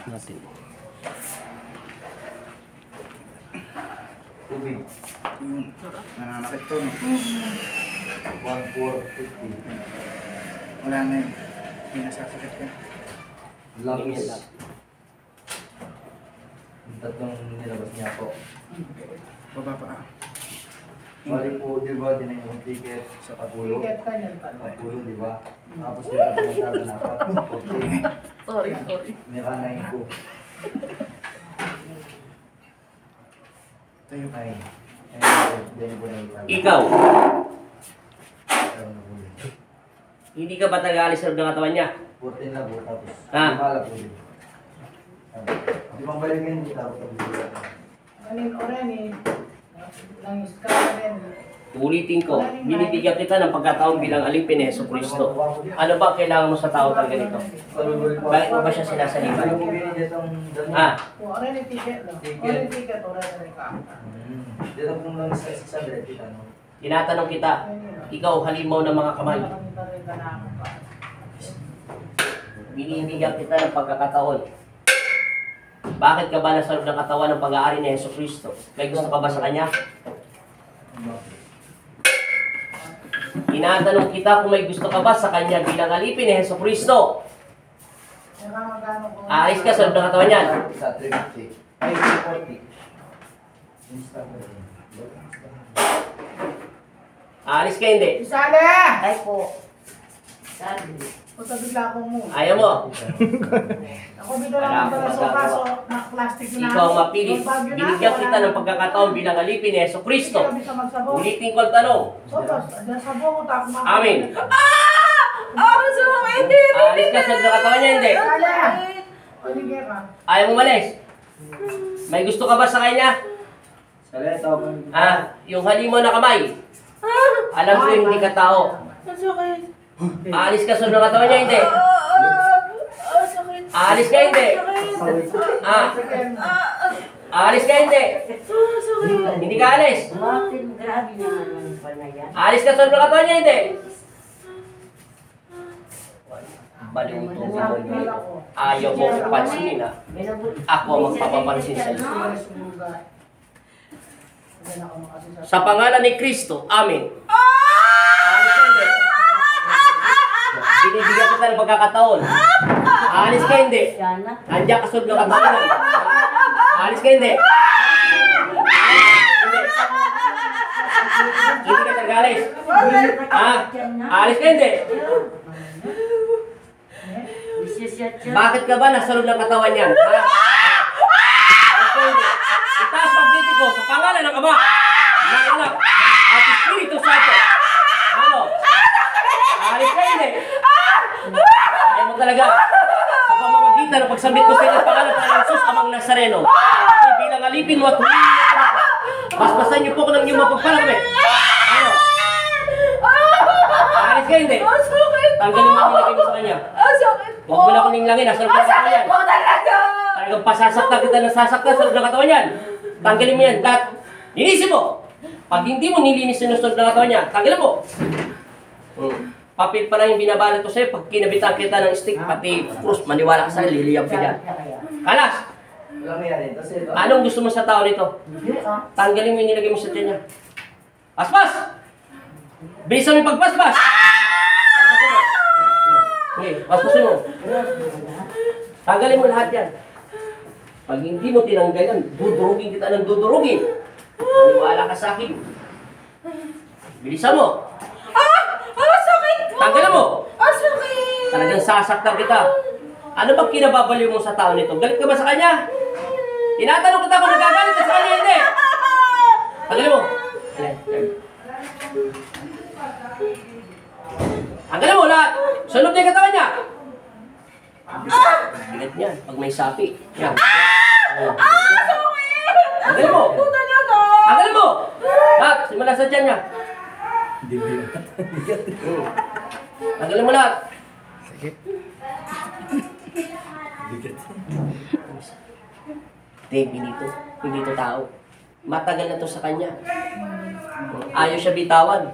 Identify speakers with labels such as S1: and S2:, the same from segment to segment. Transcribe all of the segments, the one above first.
S1: natin.
S2: Tubig.
S3: Nananakit to, no?
S2: 1,450.
S3: Wala na yun. Hindi nasasakit ka.
S2: Labis. Yung tatlong nilabas niya po.
S3: Baba pa.
S2: Bali po, di ba, din yung ticket sa Pagulo.
S4: Ticket ka niyan pa.
S2: Pagulo, di ba? Tapos dito pinagkaroon na pa.
S4: Sorry.
S2: Nikanay ko.
S3: Tayo.
S2: Ay. Ayun, din po na yung
S1: Ikaw, hindi ka ba taga-alis ng katawan niya?
S2: 14 na po, tapos.
S1: Ah.
S2: Lima po din. Di bang balikin dito ako pag
S4: Ganin o rin eh. Lang iskala rin.
S1: Ulitin ko, binibigyan kita ng pagkataon bilang alipin ni Heso Kristo. Ano ba kailangan mo sa tao kang ganito? Bakit mo ba siya sinasaliban? Ah,
S4: O rin yung ticket no? O rin yung ticket o rin yung kaka.
S2: Dito kung lang sa Sandra, kita no?
S1: tinatanong kita, ikaw halimaw ng mga kamay. Binibigyan kita ng pagkakataon. Bakit ka ba nasa loob ng katawan ng pag-aari ni Heso Kristo? May gusto ka ba sa Kanya? Tinatanong kita kung may gusto ka ba sa Kanya bilang alipin ni Heso Kristo. Aalis ka sa loob ng katawan niyan.
S2: Sa 350. Ay, 340.
S1: Aalis ka hindi.
S4: Isali!
S5: Ay po. Sabi.
S4: Punta bigla akong mo.
S1: Ayaw mo.
S4: Ako bigla lang pala sa kaso na plastic na.
S1: Ikaw ang mapili. Binigyan kita ng pagkakataon bilang alipin ni Heso Kristo. Ulitin ko ang tanong. Amin. Aalis ka sa loob ng katawan niya hindi. Ayaw mo malis. May gusto ka ba sa Kanya? Yung halimaw na kamay. Alam ko hindi ka tao. Aalis ka sa loob ng katawan niya hindi. Aalis ka hindi. Aalis ka hindi. Hindi ka alis.
S5: Bakit grabe naman pala yan?
S1: Aalis ka sa loob ng katawan niya hindi. Baliw ito. Ayaw mo pansinin ha. Ako ang magpapapansin sa iyo. Sa pangalan ni Kristo, Amen. Aalis ka hindi. Binibigyan kita ng pagkakataon. Aalis ka hindi. Andiyan ka sa loob ng katawan niya. Aalis ka hindi. Hindi ka tagalis. Aalis ka hindi. Bakit ka ba nasa loob ng katawan niyan? Itaas pagbibig ko sa pangalan ng Ama, ng Anak, at Espiritu Santo. Ano? Aalis ka hindi. Ayaw mo talaga. Sa pamamagitan ng pagsambit ko sa inyo pangalan ng Jesus, Amang Nazareno. Bilang alipin mo at humingi ako. Basbasan niyo po ko ng inyong mapagpalang kami. Ano? Aalis ka hindi. Tanggalin mo ang nilagay mo sa kanya. Huwag mo na akong ninglangin, nasa loob ng katawan yan. Talagang pasasaktan kita ng sasaktan sa loob ng katawan yan. Tanggalin mo yan, lahat. Linisin mo. Pag hindi mo nilinis yung sa loob ng katawan niya, tanggalin mo. Papel pa lang yung binabalot ko sa'yo, pag kinabitan kita ng stick, pati krus, maniwala ka sa'yo, liliyab ka dyan. Kalas! Anong gusto mo sa tao nito? Tanggalin mo yung nilagay mo sa tiyan niya. Paspas! Bilisan mo yung pagpaspas! Okay, paspasin mo. Tanggalin mo lahat yan. Pag hindi mo tinanggal yan, dudurugin kita ng dudurugin. Maniwala ka sa akin. Bilisan mo.
S4: Sakit!
S1: Tanggalin mo.
S4: Sakit!
S1: Talagang sasaktan kita. Ano bang kinababaliw mo sa tao nito? Galit ka ba sa kanya? Tinatanong kita kung nagagalit ka sa kanya, hindi. Tanggalin mo. Tanggalin mo lahat. Sunod na yung katawan niya. Bigat niyan. Pag may sapi. Yan. Tanggalin mo. Tanggalin mo. Lahat. Simula sa tiyan niya. Tanggalin mo lahat. Hindi dito. Hindi to tao. Matagal na to sa kanya. Ayaw siya bitawan.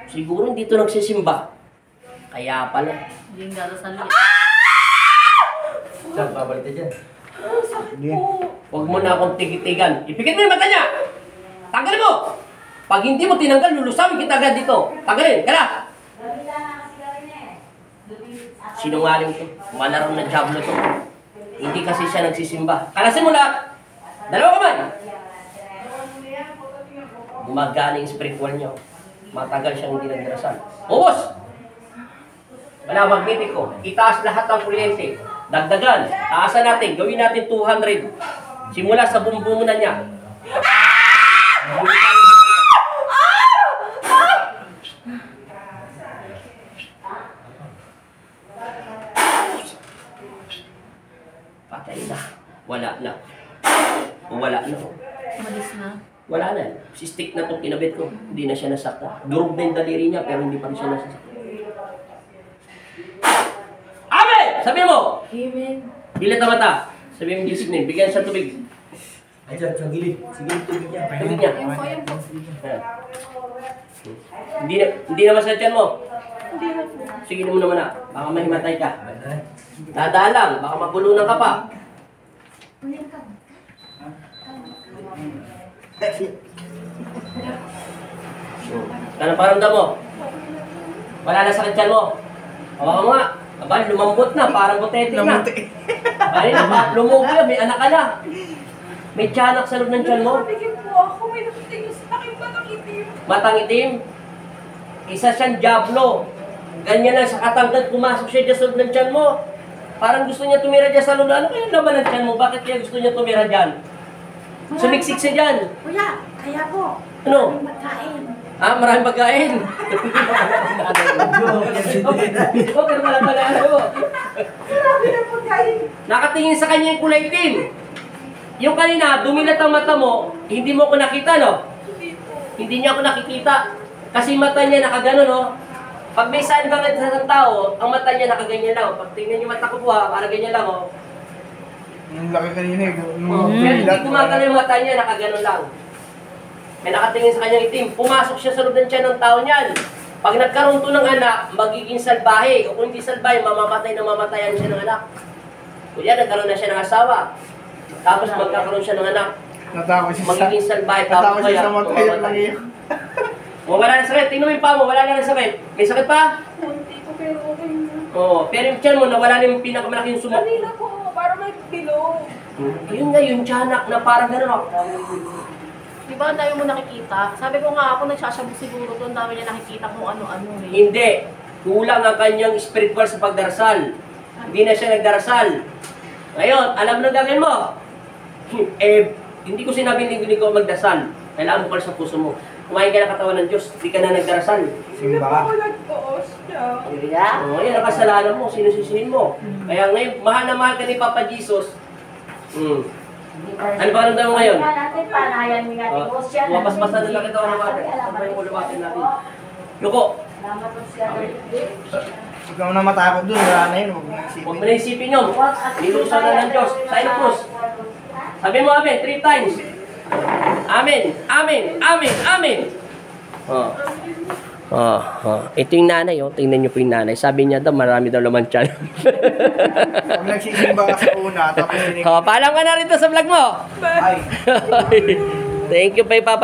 S1: Siguro hindi to nagsisimba. Kaya pala.
S5: Hindi nga sa liit.
S2: Saan, babalik na dyan?
S3: Hindi.
S1: Huwag mo na akong tigitigan. Ipikit mo yung mata niya! Tanggalin mo! Pag hindi mo tinanggal, lulusawin kita agad dito. Tanggalin, kala! Sinungaling to. Malaro na Diablo to. Hindi kasi siya nagsisimba. Kalasin mo lahat! Dalawa kamay! Gumagana yung spiritual niyo. Matagal siyang hindi nagdarasal. Ubos! Wala magnetiko. Itaas lahat ng kuryente. Dagdagan. Taasan natin. Gawin natin 200. Simula sa bumbumunan niya. Patay na. Wala na. Wala na.
S6: Umalis na.
S1: Wala na. Si stick na itong kinabit ko. Hindi na siya nasakta. Durog na yung daliri niya pero hindi pa rin siya nasakta. Amen! Sabihin mo!
S6: Amen.
S1: Dilat ang mata. Sabihin mo Diyos name. Bigyan siya tubig.
S2: Ay, dyan, sa gilid. Sige, tubig niya.
S1: Tubig niya.
S6: Ayun po, ayun po.
S1: Ayan. Hindi naman sa tiyan mo.
S6: Hindi na po.
S1: Sige mo naman na. Baka mahimatay ka. Dadaan lang. Baka mabulunan ka pa. Anong paramdam mo? Wala na sa tiyan mo. Hawakan mo nga. Aba, lumambot na. Parang butete na. Ay na, lumubo yan. May anak ka na. May tiyanak sa loob ng tiyan mo.
S6: Tingin po ako. May nakitingin sa aking batang itim.
S1: Matang itim. Isa siyang Diablo. Ganyan lang sa katangkad, pumasok siya dyan sa loob ng tiyan mo. Parang gusto niya tumira dyan sa loob. Ano kaya laman ng tiyan mo? Bakit kaya gusto niya tumira dyan? Sumiksik siya dyan.
S6: Kuya, kaya po.
S1: Ano?
S6: May magkain.
S1: Ah, maraming pagkain. Okay, wala pala ano.
S6: Marami na pagkain.
S1: Nakatingin sa kanya yung kulay itim. Yung kanina, dumilat ang mata mo, hindi mo ko nakita, no? Hindi niya ako nakikita. Kasi mata niya nakagano, no? Pag may saan ka sa isang tao, ang mata niya nakaganyan lang. Pag tingnan yung mata ko po, para ganyan lang, oh.
S3: Yung laki kanina eh.
S1: Oh, pero hindi gumagano yung mata niya, nakagano lang. May nakatingin sa kanyang itim. Pumasok siya sa loob ng tiyan ng tao niyan. Pag nagkaroon to ng anak, magiging salbahe. O kung hindi salbahe, mamamatay na mamatayan siya ng anak. Kuya, nagkaroon na siya ng asawa. Tapos magkakaroon siya ng anak.
S3: Natakot siya sa...
S1: Magiging salbahe.
S3: Natakot
S1: Tapos
S3: siya sa matay at
S1: mamamatay.
S3: nangiyak.
S1: O, wala na sakit. Tingnan mo yung paa mo. Wala na ng sakit. May sakit pa?
S6: Kunti ko pero okay na.
S1: Oo. Pero yung tiyan mo, nawala na yung pinakamalaking sumak.
S6: Kanina po, para may bilog.
S1: Yun nga, yung tiyanak na parang gano'n. Oh.
S6: Di ba ang dami mo nakikita? Sabi ko nga ako nagsasabi siguro doon, dami niya nakikita kung ano-ano eh.
S1: Hindi. Kulang ang kanyang spiritual sa pagdarasal. Hindi na siya nagdarasal. Ngayon, alam mo na gagawin mo? Hindi ko sinabi hindi ko magdasal. Kailangan mo pa sa puso mo. Kumain ka ng katawan ng Diyos, hindi ka na nagdarasal.
S3: Simba ka.
S6: nagtuos siya.
S1: Hindi ka? Oo, yan ang kasalanan mo, sinusisihin mo. Kaya ngayon, mahal na mahal ka ni Papa Jesus. Ano ba nandang mo ngayon?
S5: natin, panayan mo natin. O siya na.
S1: Mapaspasan na lang ito ang natin. Sabay mo lumatin natin. Yuko,
S5: Salamat po siya.
S3: Huwag ka mo na matakot dun. Wala na yun. Huwag mo na
S1: huwag mo
S3: isipin.
S1: na isipin yun. Nilusan na ng Diyos. Sign of cross. Sabi mo amen, 3 times. Amen, amen, amen, amen. Ito yung nanay, oh. Tingnan niyo po yung nanay. Sabi niya daw, marami daw laman tiyan.
S3: Pag nagsisimba ka sa una, tapos
S1: Paalam ka na rito sa vlog mo.
S3: Ay.
S1: Thank you, Papa